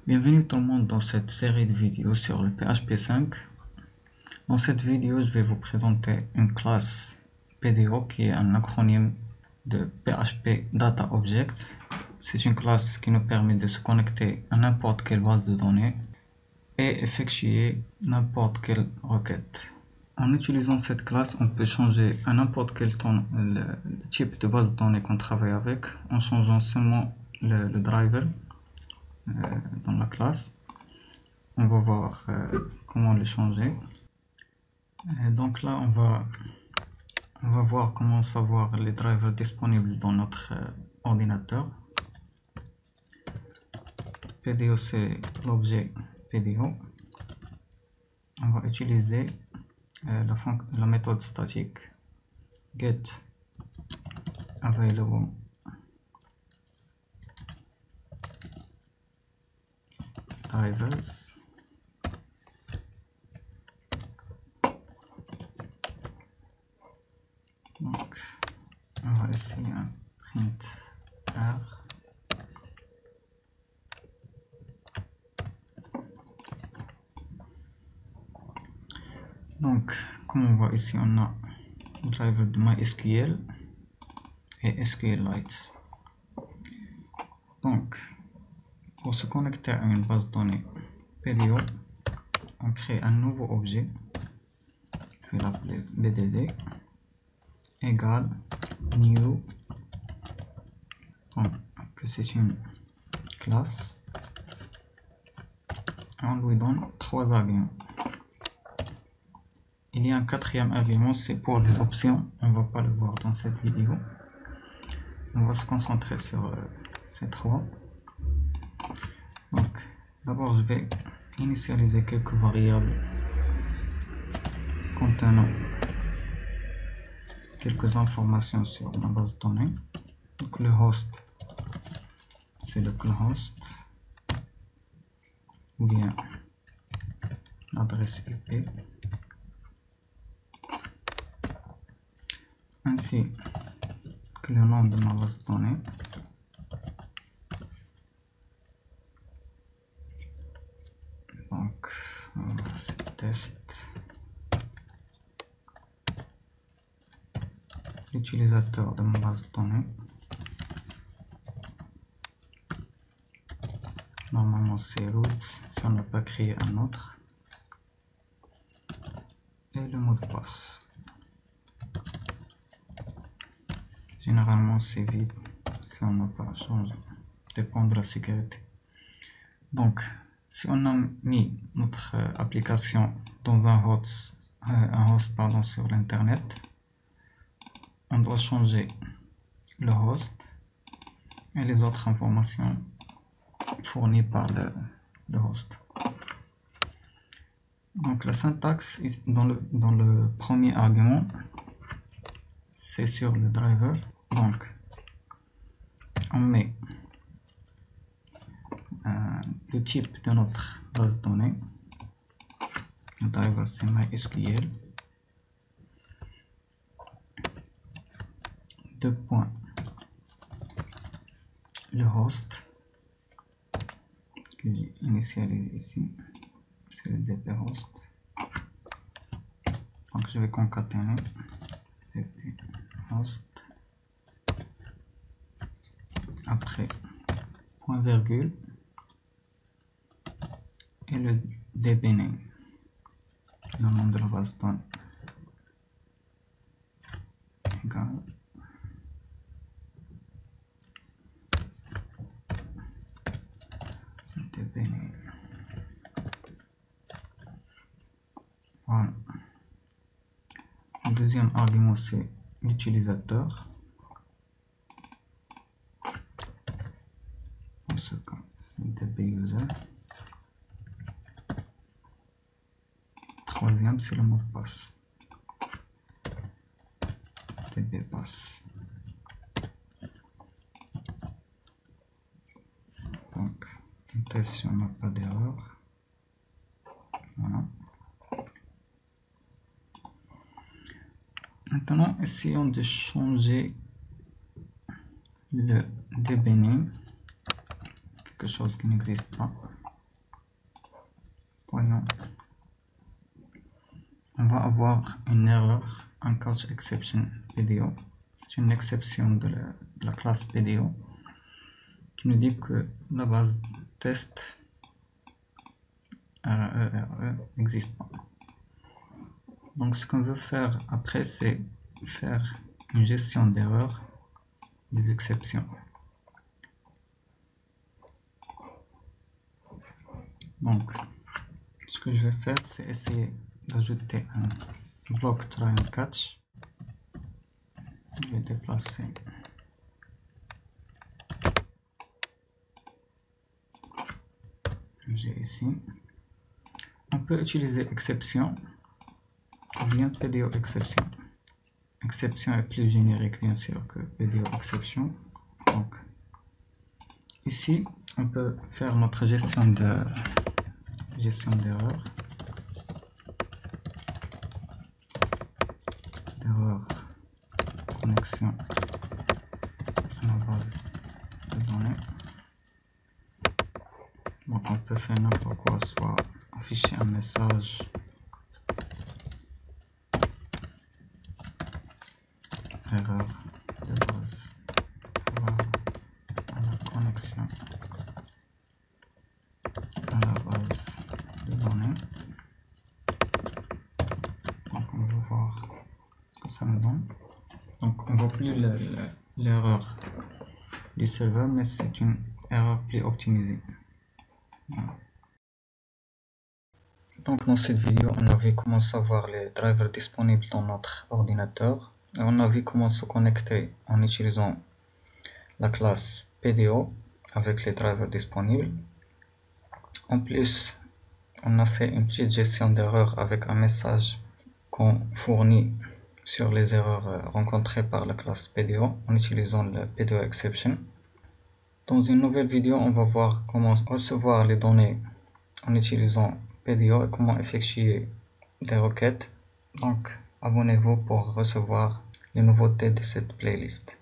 Bienvenue tout le monde dans cette série de vidéos sur le PHP 5. Dans cette vidéo, je vais vous présenter une classe PDO qui est un acronyme de PHP Data Object. C'est une classe qui nous permet de se connecter à n'importe quelle base de données et effectuer n'importe quelle requête. En utilisant cette classe, on peut changer à n'importe quel temps le type de base de données qu'on travaille avec en changeant seulement le driver dans la classe. On va voir comment le changer. Donc là, on va voir comment savoir les drivers disponibles dans notre ordinateur. PDO, c'est l'objet PDO. On va utiliser la méthode statique get available drivers. Donc on va essayer un print R. Donc comme on voit ici, on a le driver de MySQL et SQLite. Donc pour se connecter à une base de données PDO, on crée un nouveau objet. Je vais l'appeler BDD égale new. Donc que c'est une classe. On lui donne 3 arguments. Il y a un quatrième argument, c'est pour les options. On ne va pas le voir dans cette vidéo. On va se concentrer sur ces 3. Donc d'abord, je vais initialiser quelques variables contenant quelques informations sur ma base de données. Donc le host, c'est le host, ou bien l'adresse IP, ainsi que le nom de ma base de données. Donc c'est test. L'utilisateur de ma base de données. Normalement c'est root si on n'a pas créé un autre. Et le mot de passe. Généralement c'est vide si on n'a pas changé. Dépend de la sécurité. Donc si on a mis notre application dans un host sur l'internet, on doit changer le host et les autres informations fournies par le host. Donc la syntaxe dans le premier argument, c'est sur le driver. Donc on met le type de notre base de données. Le driver c'est MySQL. 2 points. Le host que j'ai initialisé ici, c'est le dp host. Donc je vais concaténer dp host. Après point virgule et le dbname, le nom de la base de données, égale dbname. Voilà. Le deuxième argument c'est l'utilisateur. Dans ce cas c'est dbuser. Troisième c'est le mot de passe. dbpass. Donc on teste si on n'a pas d'erreur. Voilà. Maintenant essayons de changer le dbname, quelque chose qui n'existe pas. voyons, on va avoir une erreur, un catch exception PDO. C'est une exception de la classe PDO qui nous dit que la base test n'existe pas. Donc ce qu'on veut faire après, c'est faire une gestion d'erreurs, des exceptions. Donc ce que je vais faire, c'est essayer d'ajouter un bloc try and catch. Je vais déplacer j'ai ici. On peut utiliser exception ou bien PDO exception. Exception est plus générique bien sûr que PDO exception. Donc ici on peut faire notre gestion d'erreur. Connexion à la base de données. Donc on peut faire n'importe quoi, soit afficher un message, erreur de base à la connexion à la base de données. Donc on va voir ce que ça nous donne. Donc on ne voit plus l'erreur du serveur, mais c'est une erreur plus optimisée. Voilà. Donc dans cette vidéo, on a vu comment savoir les drivers disponibles dans notre ordinateur. Et on a vu comment se connecter en utilisant la classe PDO avec les drivers disponibles. En plus, on a fait une petite gestion d'erreurs avec un message qu'on fournit sur les erreurs rencontrées par la classe PDO en utilisant le PDO exception. Dans une nouvelle vidéo, on va voir comment recevoir les données en utilisant PDO et comment effectuer des requêtes. Donc, abonnez-vous pour recevoir les nouveautés de cette playlist.